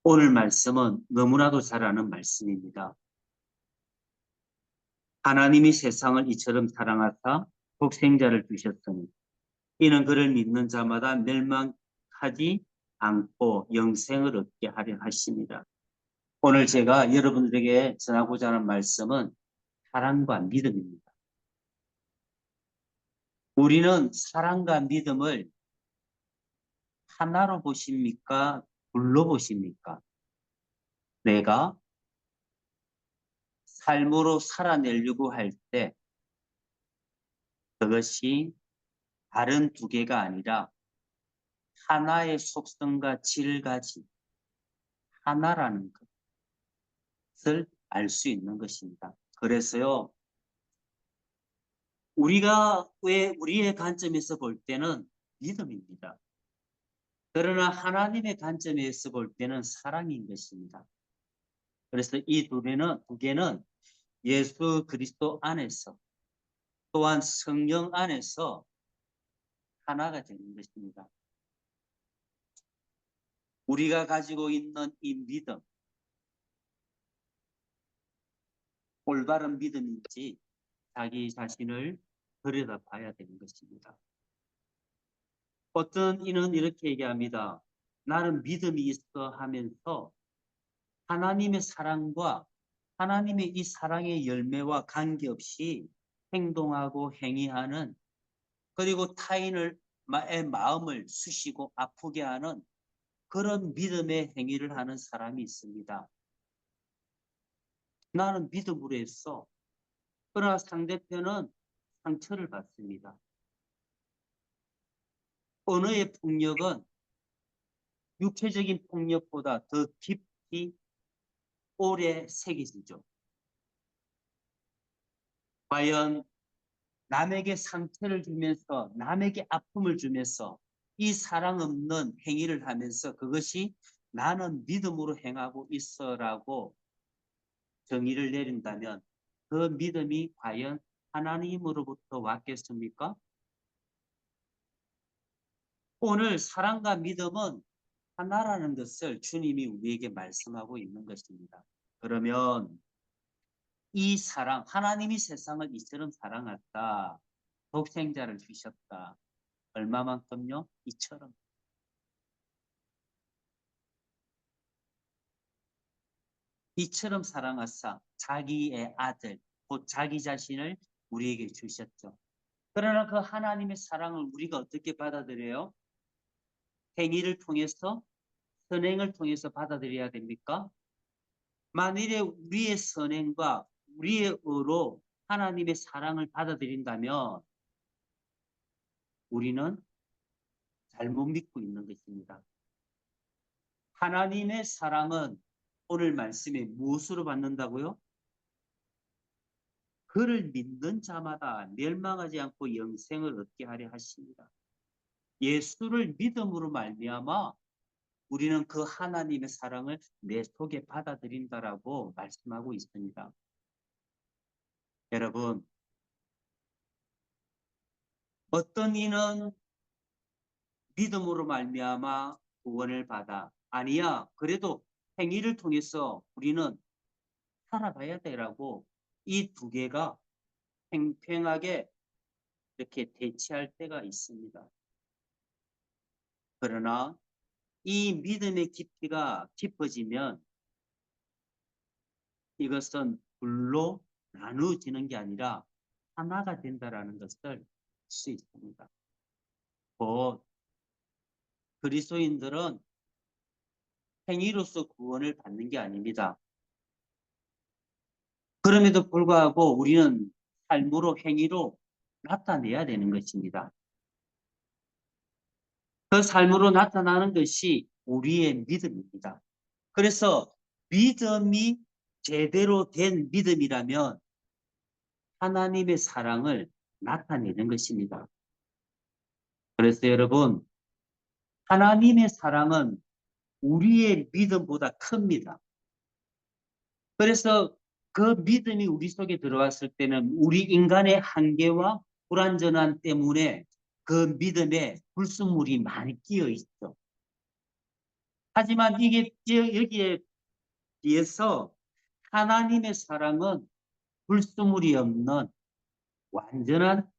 오늘 말씀은 너무나도 잘 아는 말씀입니다. 하나님이 세상을 이처럼 사랑하사 독생자를 주셨으니 이는 그를 믿는 자마다 멸망하지 않고 영생을 얻게 하려 하십니다. 오늘 제가 여러분들에게 전하고자 하는 말씀은 사랑과 믿음입니다. 우리는 사랑과 믿음을 하나로 보십니까? 둘로 보십니까? 내가 삶으로 살아내려고 할 때 그것이 다른 두 개가 아니라 하나의 속성과 질 가진 하나라는 것을 알 수 있는 것입니다. 그래서요, 우리가 왜 우리의 관점에서 볼 때는 믿음입니다. 그러나 하나님의 관점에서 볼 때는 사랑인 것입니다. 그래서 이 두 개는 예수 그리스도 안에서 또한 성령 안에서 하나가 되는 것입니다. 우리가 가지고 있는 이 믿음, 올바른 믿음인지 자기 자신을 들여다봐야 되는 것입니다. 어떤 이는 이렇게 얘기합니다. 나는 믿음이 있어 하면서 하나님의 사랑과 하나님의 이 사랑의 열매와 관계없이 행동하고 행위하는, 그리고 타인의 마음을 쑤시고 아프게 하는 그런 믿음의 행위를 하는 사람이 있습니다. 나는 믿음으로 했어. 그러나 상대편은 상처를 받습니다. 언어의 폭력은 육체적인 폭력보다 더 깊이 오래 새겨지죠. 과연 남에게 상처를 주면서 남에게 아픔을 주면서 이 사랑 없는 행위를 하면서 그것이 나는 믿음으로 행하고 있어라고 정의를 내린다면 그 믿음이 과연 하나님으로부터 왔겠습니까? 오늘 사랑과 믿음은 하나라는 것을 주님이 우리에게 말씀하고 있는 것입니다. 그러면 이 사랑, 하나님이 세상을 이처럼 사랑했다. 독생자를 주셨다. 얼마만큼요? 이처럼. 이처럼 사랑하사 자기의 아들, 곧 자기 자신을 우리에게 주셨죠. 그러나 그 하나님의 사랑을 우리가 어떻게 받아들여요? 행위를 통해서, 선행을 통해서 받아들여야 됩니까? 만일에 우리의 선행과 우리의 의로 하나님의 사랑을 받아들인다면 우리는 잘못 믿고 있는 것입니다. 하나님의 사랑은 오늘 말씀에 무엇으로 받는다고요? 그를 믿는 자마다 멸망하지 않고 영생을 얻게 하려 하십니다. 예수를 믿음으로 말미암아 우리는 그 하나님의 사랑을 내 속에 받아들인다라고 말씀하고 있습니다. 여러분, 어떤 이는 믿음으로 말미암아 구원을 받아, 아니야 그래도 행위를 통해서 우리는 살아가야 되라고 이 두 개가 팽팽하게 이렇게 대치할 때가 있습니다. 그러나 이 믿음의 깊이가 깊어지면 이것은 둘로 나누어지는 게 아니라 하나가 된다라는 것을 알 수 있습니다. 곧 그리스도인들은 행위로서 구원을 받는 게 아닙니다. 그럼에도 불구하고 우리는 삶으로, 행위로 나타내야 되는 것입니다. 그 삶으로 나타나는 것이 우리의 믿음입니다. 그래서 믿음이 제대로 된 믿음이라면 하나님의 사랑을 나타내는 것입니다. 그래서 여러분, 하나님의 사랑은 우리의 믿음보다 큽니다. 그래서 그 믿음이 우리 속에 들어왔을 때는 우리 인간의 한계와 불완전함 때문에 그 믿음에 불순물이 많이 끼어 있죠. 하지만 이게 여기에 비해서 하나님의 사랑은 불순물이 없는 완전한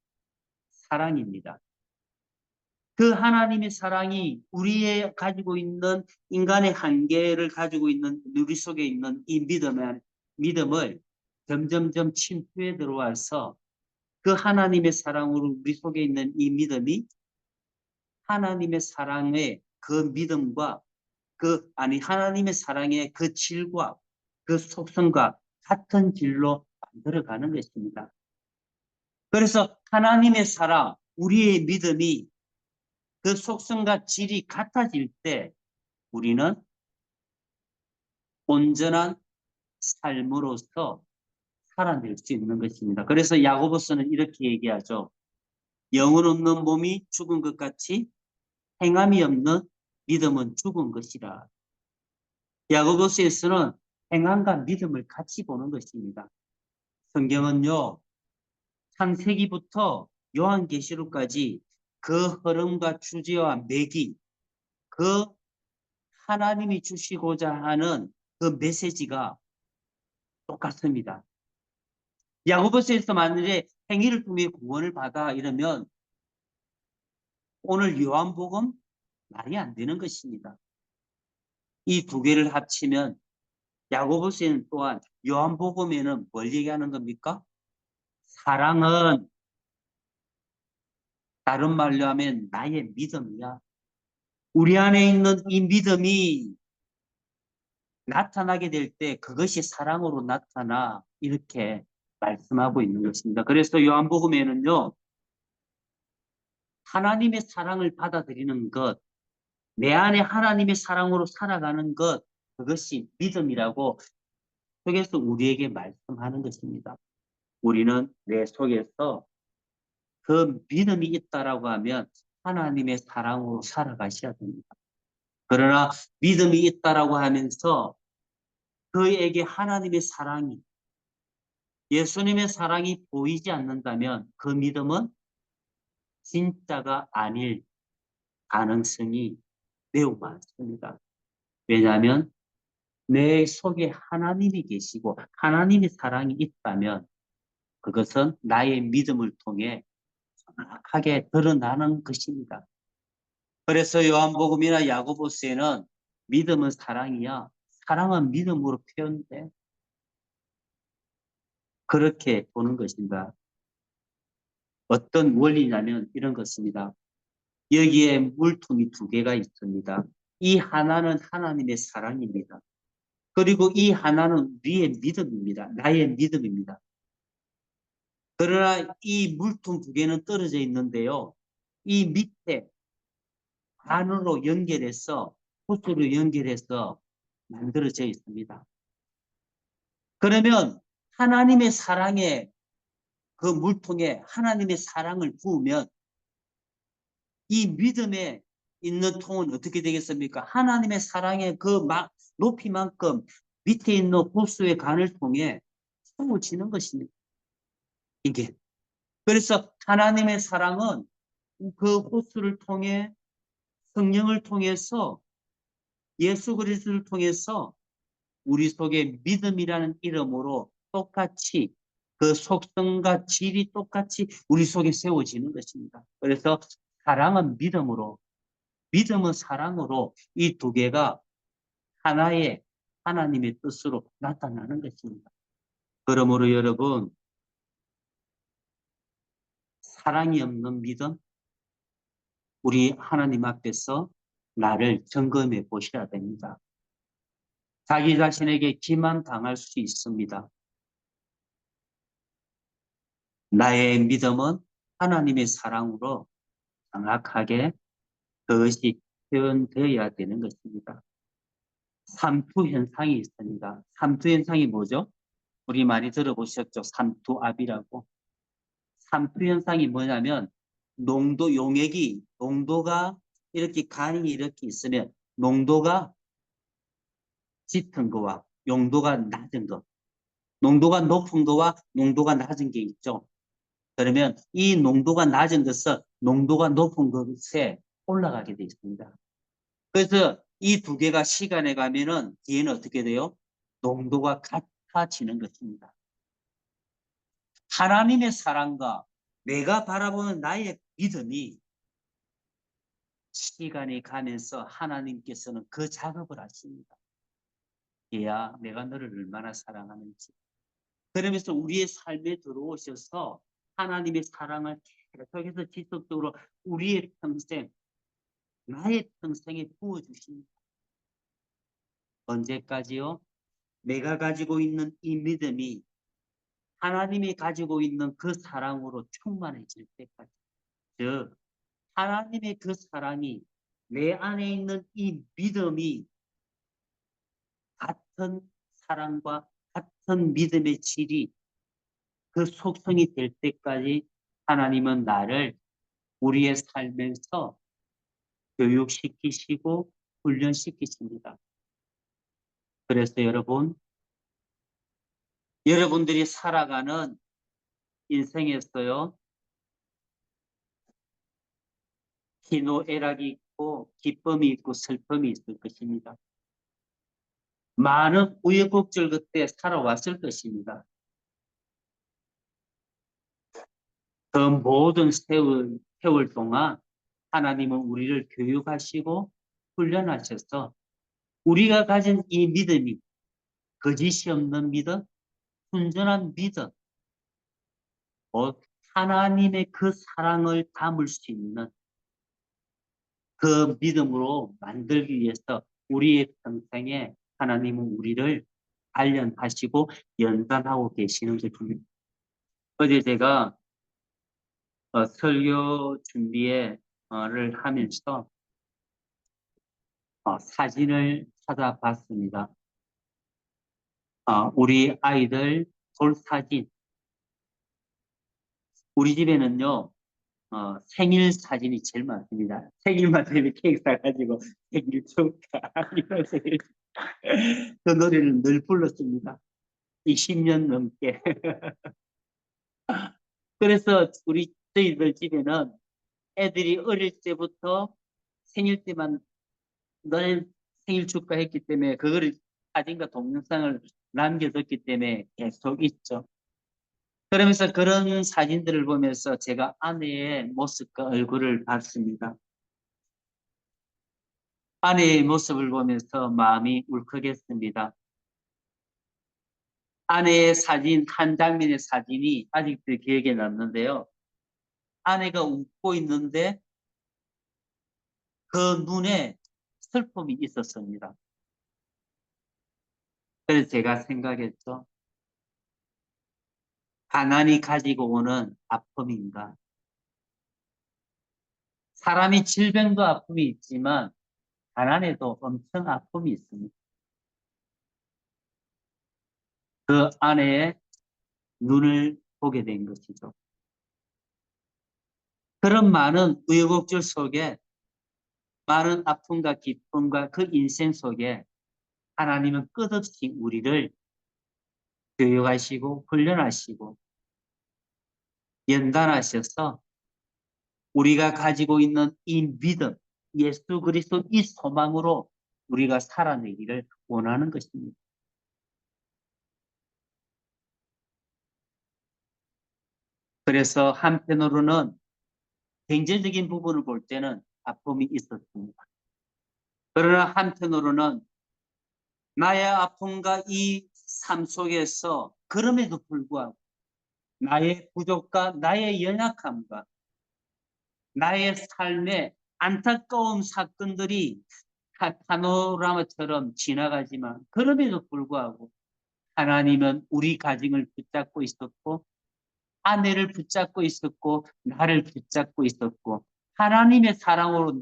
사랑입니다. 그 하나님의 사랑이 우리의 가지고 있는 인간의 한계를 가지고 있는 우리 속에 있는 이 믿음을 점점점 침투해 들어와서 그 하나님의 사랑으로 우리 속에 있는 이 믿음이 하나님의 사랑의 그 믿음과 하나님의 사랑의 그 질과 그 속성과 같은 질로 만들어가는 것입니다. 그래서 하나님의 사랑, 우리의 믿음이 그 속성과 질이 같아질 때 우리는 온전한 삶으로서 살아낼 수 있는 것입니다. 그래서 야고보서는 이렇게 얘기하죠. 영혼 없는 몸이 죽은 것 같이 행함이 없는 믿음은 죽은 것이라. 야고보서에서는 행함과 믿음을 같이 보는 것입니다. 성경은요, 창세기부터 요한계시록까지 그 흐름과 주제와 맥이 그 하나님이 주시고자 하는 그 메시지가 똑같습니다. 야고보서에서 만일에 행위를 통해 구원을 받아 이러면 오늘 요한복음 말이 안 되는 것입니다. 이 두 개를 합치면 야고보서에는 또한 요한복음에는 뭘 얘기하는 겁니까? 사랑은 다른 말로 하면 나의 믿음이야. 우리 안에 있는 이 믿음이 나타나게 될 때 그것이 사랑으로 나타나 이렇게 말씀하고 있는 것입니다. 그래서 요한복음에는요. 하나님의 사랑을 받아들이는 것, 내 안에 하나님의 사랑으로 살아가는 것, 그것이 믿음이라고 속에서 우리에게 말씀하는 것입니다. 우리는 내 속에서 그 믿음이 있다라고 하면 하나님의 사랑으로 살아가셔야 됩니다. 그러나 믿음이 있다라고 하면서 그에게 하나님의 사랑이, 예수님의 사랑이 보이지 않는다면 그 믿음은 진짜가 아닐 가능성이 매우 많습니다. 왜냐하면 내 속에 하나님이 계시고 하나님의 사랑이 있다면 그것은 나의 믿음을 통해 정확하게 드러나는 것입니다. 그래서 요한복음이나 야고보서에는 믿음은 사랑이야. 사랑은 믿음으로 표현돼. 그렇게 보는 것입니다. 어떤 원리냐면 이런 것입니다. 여기에 물통이 두 개가 있습니다. 이 하나는 하나님의 사랑입니다. 그리고 이 하나는 우리의 믿음입니다. 나의 믿음입니다. 그러나 이 물통 두 개는 떨어져 있는데요. 이 밑에 안으로 연결해서 호수로 연결해서 만들어져 있습니다. 그러면 하나님의 사랑에 그 물통에 하나님의 사랑을 부으면 이 믿음에 있는 통은 어떻게 되겠습니까? 하나님의 사랑의 그 높이만큼 밑에 있는 호수의 간을 통해 채워지는 것입니다. 이게. 그래서 하나님의 사랑은 그 호수를 통해 성령을 통해서 예수 그리스도를 통해서 우리 속에 믿음이라는 이름으로 똑같이 그 속성과 질이 똑같이 우리 속에 세워지는 것입니다. 그래서 사랑은 믿음으로, 믿음은 사랑으로 이 두 개가 하나의 하나님의 뜻으로 나타나는 것입니다. 그러므로 여러분, 사랑이 없는 믿음, 우리 하나님 앞에서 나를 점검해 보셔야 됩니다. 자기 자신에게 기만당할 수 있습니다. 나의 믿음은 하나님의 사랑으로 정확하게 그것이 표현되어야 되는 것입니다. 삼투 현상이 있습니다. 삼투 현상이 뭐죠? 우리 많이 들어보셨죠? 삼투압이라고. 삼투 현상이 뭐냐면 농도가 이렇게 간이 이렇게 있으면 농도가 짙은 거와 농도가 낮은 거, 농도가 높은 거와 농도가 낮은 게 있죠. 그러면 이 농도가 낮은 것은 농도가 높은 것에 올라가게 되어 있습니다. 그래서 이 두 개가 시간에 가면은 뒤에는 어떻게 돼요? 농도가 같아지는 것입니다. 하나님의 사랑과 내가 바라보는 나의 믿음이 시간이 가면서 하나님께서는 그 작업을 하십니다. 얘야, 내가 너를 얼마나 사랑하는지. 그러면서 우리의 삶에 들어오셔서 하나님의 사랑을 계속해서 지속적으로 우리의 평생, 나의 평생에 부어주십니다. 언제까지요? 내가 가지고 있는 이 믿음이 하나님이 가지고 있는 그 사랑으로 충만해질 때까지. 즉, 하나님의 그 사랑이 내 안에 있는 이 믿음이 같은 사랑과 같은 믿음의 질이 그 속성이 될 때까지 하나님은 나를 우리의 삶에서 교육시키시고 훈련시키십니다. 그래서 여러분들이 살아가는 인생에서요, 희노애락이 있고 기쁨이 있고 슬픔이 있을 것입니다. 많은 우여곡절 끝에 살아왔을 것입니다. 그 모든 세월 동안 하나님은 우리를 교육하시고 훈련하셔서 우리가 가진 이 믿음이 거짓이 없는 믿음, 순전한 믿음, 하나님의 그 사랑을 담을 수 있는 그 믿음으로 만들기 위해서 우리의 평생에 하나님은 우리를 단련하시고 연단하고 계시는 것입니다. 어제 제가 설교 준비를 하면서 사진을 찾아봤습니다. 우리 아이들 돌사진. 우리 집에는요, 생일 사진이 제일 많습니다. 생일만 되면 케이크 사가지고 생일 축하, 이런 생일. 그 노래를 늘 불렀습니다. 20년 넘게. 그래서 저희들 집에는 애들이 어릴 때부터 생일 때만 늘 생일 축하했기 때문에 그거를 사진과 동영상을 남겨뒀기 때문에 계속 있죠. 그러면서 그런 사진들을 보면서 제가 아내의 모습과 얼굴을 봤습니다. 아내의 모습을 보면서 마음이 울컥했습니다. 아내의 사진, 한 장면의 사진이 아직도 기억에 남는데요. 아내가 웃고 있는데 그 눈에 슬픔이 있었습니다. 그래서 제가 생각했죠. 가난이 가지고 오는 아픔인가? 사람이 질병도 아픔이 있지만 가난에도 엄청 아픔이 있습니다. 그 아내의 눈을 보게 된 것이죠. 그런 많은 우여곡절 속에 많은 아픔과 기쁨과 그 인생 속에 하나님은 끝없이 우리를 교육하시고 훈련하시고 연단하셔서 우리가 가지고 있는 이 믿음, 예수 그리스도 이 소망으로 우리가 살아내기를 원하는 것입니다. 그래서 한편으로는 경제적인 부분을 볼 때는 아픔이 있었습니다. 그러나 한편으로는 나의 아픔과 이 삶 속에서 그럼에도 불구하고 나의 부족과 나의 연약함과 나의 삶의 안타까운 사건들이 파노라마처럼 지나가지만 그럼에도 불구하고 하나님은 우리 가정을 붙잡고 있었고 아내를 붙잡고 있었고 나를 붙잡고 있었고 하나님의 사랑으로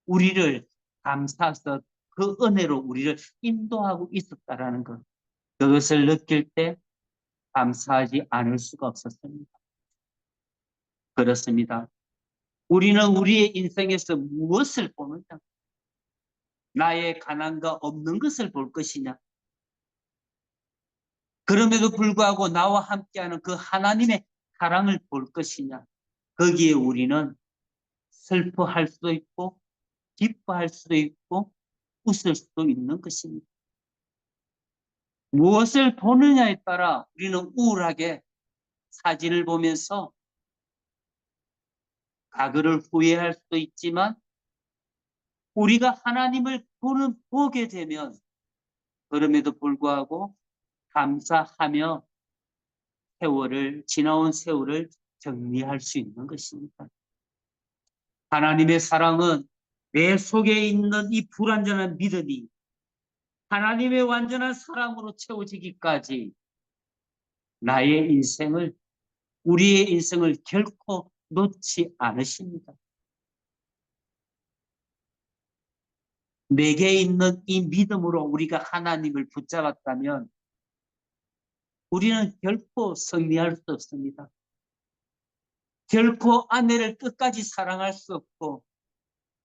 우리를 감싸서 그 은혜로 우리를 인도하고 있었다라는 것. 그것을 느낄 때 감사하지 않을 수가 없었습니다. 그렇습니다. 우리는 우리의 인생에서 무엇을 보느냐? 나의 가난과 없는 것을 볼 것이냐? 그럼에도 불구하고 나와 함께하는 그 하나님의 사랑을 볼 것이냐? 거기에 우리는 슬퍼할 수도 있고 기뻐할 수도 있고 웃을 수도 있는 것입니다. 무엇을 보느냐에 따라 우리는 우울하게 사진을 보면서 과거를 후회할 수도 있지만 우리가 하나님을 보게 되면 그럼에도 불구하고 감사하며 지나온 세월을 정리할 수 있는 것입니다. 하나님의 사랑은 내 속에 있는 이 불완전한 믿음이 하나님의 완전한 사랑으로 채워지기까지 나의 인생을, 우리의 인생을 결코 놓지 않으십니다. 내게 있는 이 믿음으로 우리가 하나님을 붙잡았다면 우리는 결코 승리할 수 없습니다. 결코 아내를 끝까지 사랑할 수 없고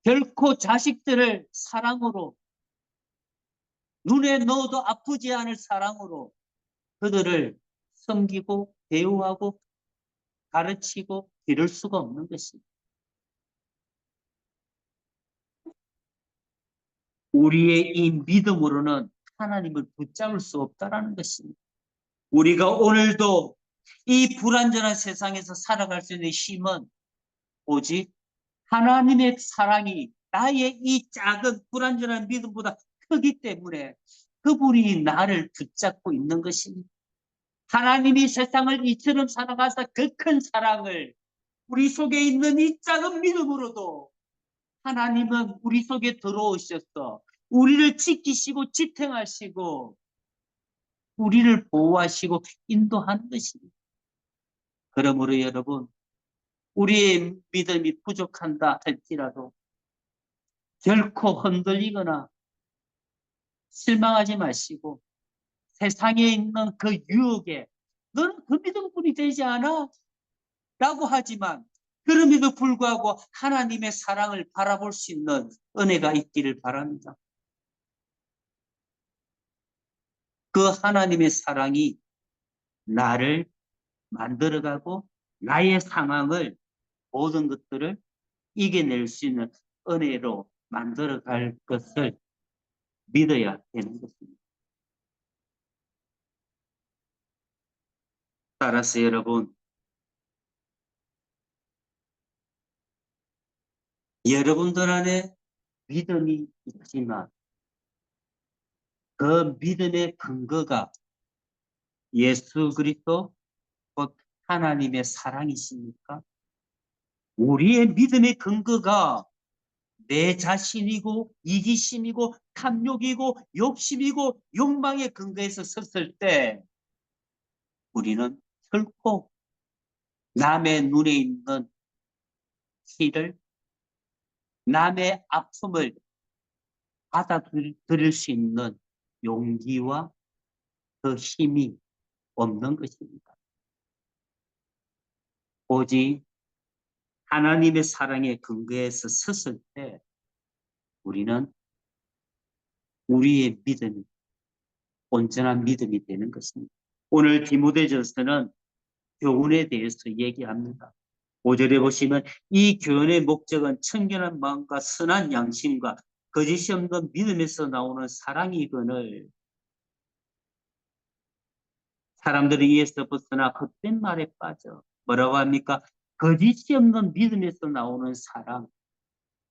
결코 자식들을 사랑으로 눈에 넣어도 아프지 않을 사랑으로 그들을 섬기고 대우하고 가르치고 기를 수가 없는 것입니다. 우리의 이 믿음으로는 하나님을 붙잡을 수 없다라는 것입니다. 우리가 오늘도 이 불완전한 세상에서 살아갈 수 있는 힘은 오직 하나님의 사랑이 나의 이 작은 불완전한 믿음보다 크기 때문에 그분이 나를 붙잡고 있는 것입니다. 하나님이 세상을 이처럼 살아가서 그 큰 사랑을 우리 속에 있는 이 작은 믿음으로도 하나님은 우리 속에 들어오셔서 우리를 지키시고 지탱하시고 우리를 보호하시고 인도하는 것입니다. 그러므로 여러분, 우리의 믿음이 부족한다 할지라도 결코 흔들리거나 실망하지 마시고 세상에 있는 그 유혹에 너는 그 믿음뿐이 되지 않아? 라고 하지만 그럼에도 불구하고 하나님의 사랑을 바라볼 수 있는 은혜가 있기를 바랍니다. 그 하나님의 사랑이 나를 만들어가고 나의 상황을 모든 것들을 이겨낼 수 있는 은혜로 만들어갈 것을 믿어야 되는 것입니다. 따라서 여러분, 여러분들 안에 믿음이 있지만 그 믿음의 근거가 예수 그리스도 곧 하나님의 사랑이십니까? 우리의 믿음의 근거가 내 자신이고 이기심이고 탐욕이고 욕심이고 욕망의 근거에서 섰을 때 우리는 결코 남의 눈에 있는 피를 남의 아픔을 받아들일 수 있는 용기와 그 힘이 없는 것입니다. 오직 하나님의 사랑의 근거에서 섰을 때 우리는 우리의 믿음이 온전한 믿음이 되는 것입니다. 오늘 디모데전서는 교훈에 대해서 얘기합니다. 5절에 보시면 이 교훈의 목적은 청결한 마음과 선한 양심과 거짓이 없는 믿음에서 나오는 사랑이거늘 사람들이 이에서 벗어나 헛된 말에 빠져 뭐라고 합니까? 거짓이 없는 믿음에서 나오는 사랑.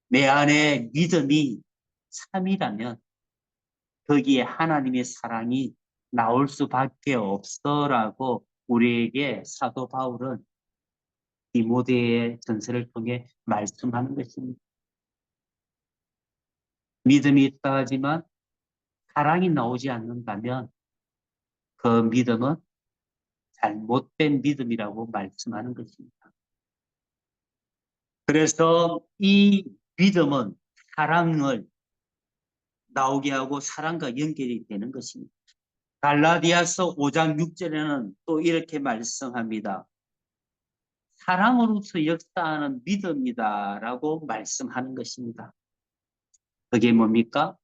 내 안에 믿음이 참이라면 거기에 하나님의 사랑이 나올 수밖에 없어라고 우리에게 사도 바울은 디모데의 전서를 통해 말씀하는 것입니다. 믿음이 있다 하지만 사랑이 나오지 않는다면 그 믿음은 잘못된 믿음이라고 말씀하는 것입니다. 그래서 이 믿음은 사랑을 나오게 하고 사랑과 연결이 되는 것입니다. 갈라디아서 5장 6절에는 또 이렇게 말씀합니다. 사랑으로서 역사하는 믿음이다라고 말씀하는 것입니다. 그게 뭡니까?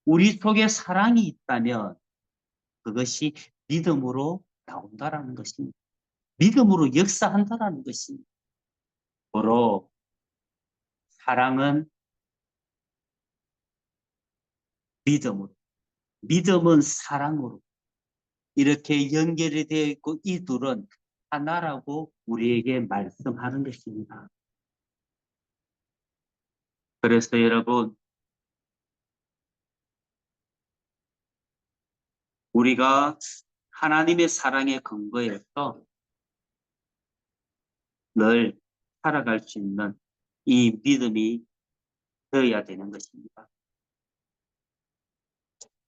우리 속에 사랑이 있다면 그것이 믿음으로 나온다라는 것입니다. 믿음으로 역사한다라는 것입니다. 바로 사랑은 믿음으로. 믿음은 사랑으로 이렇게 연결이 되어 있고 이 둘은 하나라고 우리에게 말씀하는 것입니다. 그래서 여러분, 우리가 하나님의 사랑에 근거해서 늘 살아갈 수 있는 이 믿음이 되어야 되는 것입니다.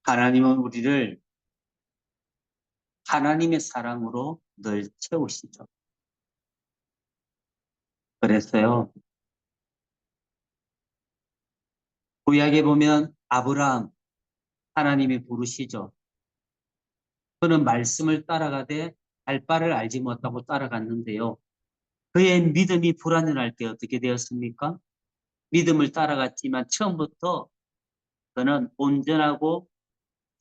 하나님은 우리를 하나님의 사랑으로 늘 채우시죠. 그래서요, 구약에 보면 아브라함 하나님이 부르시죠. 그는 말씀을 따라가되 할 바를 알지 못하고 따라갔는데요. 그의 믿음이 불완전할 때 어떻게 되었습니까? 믿음을 따라갔지만 처음부터 그는 온전하고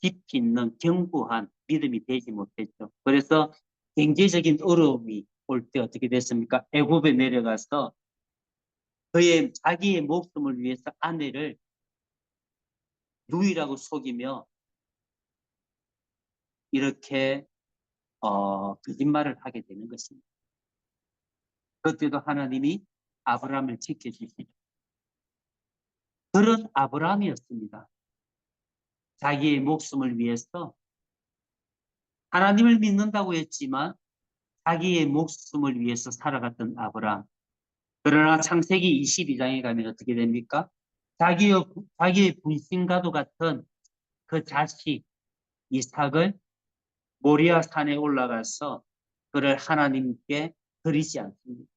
깊이 있는 견고한 믿음이 되지 못했죠. 그래서 경제적인 어려움이 올 때 어떻게 됐습니까? 애굽에 내려가서 그의 자기의 목숨을 위해서 아내를 누이라고 속이며 이렇게 거짓말을 하게 되는 것입니다. 그때도 하나님이 아브라함을 지켜주시죠. 그런 아브라함이었습니다. 자기의 목숨을 위해서 하나님을 믿는다고 했지만 자기의 목숨을 위해서 살아갔던 아브라함. 그러나 창세기 22장에 가면 어떻게 됩니까? 자기의 분신과도 같은 그 자식 이삭을 모리아 산에 올라가서 그를 하나님께 드리지 않습니다.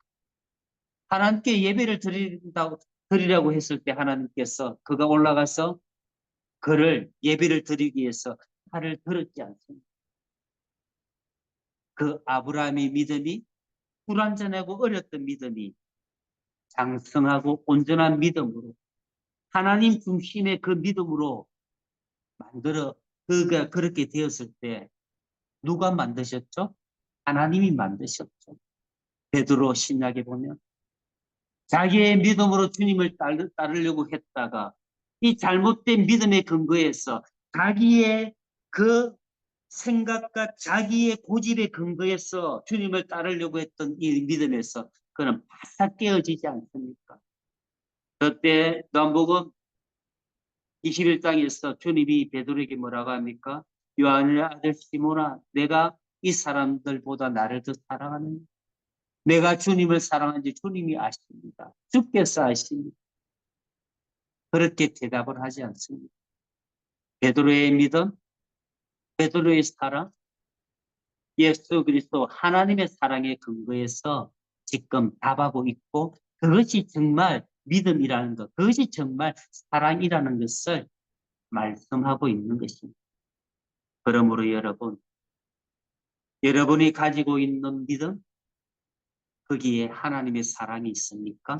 하나님께 예배를 드리라고 했을 때 하나님께서 그가 올라가서 그를 예배를 드리기 위해서 칼을 들었지 않습니다. 그 아브라함의 믿음이 불완전하고 어렸던 믿음이 장성하고 온전한 믿음으로 하나님 중심의 그 믿음으로 만들어 그가 그렇게 되었을 때 누가 만드셨죠? 하나님이 만드셨죠. 베드로 신약에 보면 자기의 믿음으로 주님을 따르려고 했다가 이 잘못된 믿음의 근거에서 자기의 그 생각과 자기의 고집의 근거에서 주님을 따르려고 했던 이 믿음에서 그는 바싹 깨어지지 않습니까? 그때 누가복음 21장에서 주님이 베드로에게 뭐라고 합니까? 요한의 아들 시몬아, 내가 이 사람들보다 나를 더 사랑하느냐? 내가 주님을 사랑하는지 주님이 아십니다. 주께서 아십니다. 그렇게 대답을 하지 않습니다. 베드로의 믿음, 베드로의 사랑, 예수 그리스도 하나님의 사랑에 근거해서 지금 답하고 있고 그것이 정말 믿음이라는 것, 그것이 정말 사랑이라는 것을 말씀하고 있는 것입니다. 그러므로 여러분이 가지고 있는 믿음, 거기에 하나님의 사랑이 있습니까?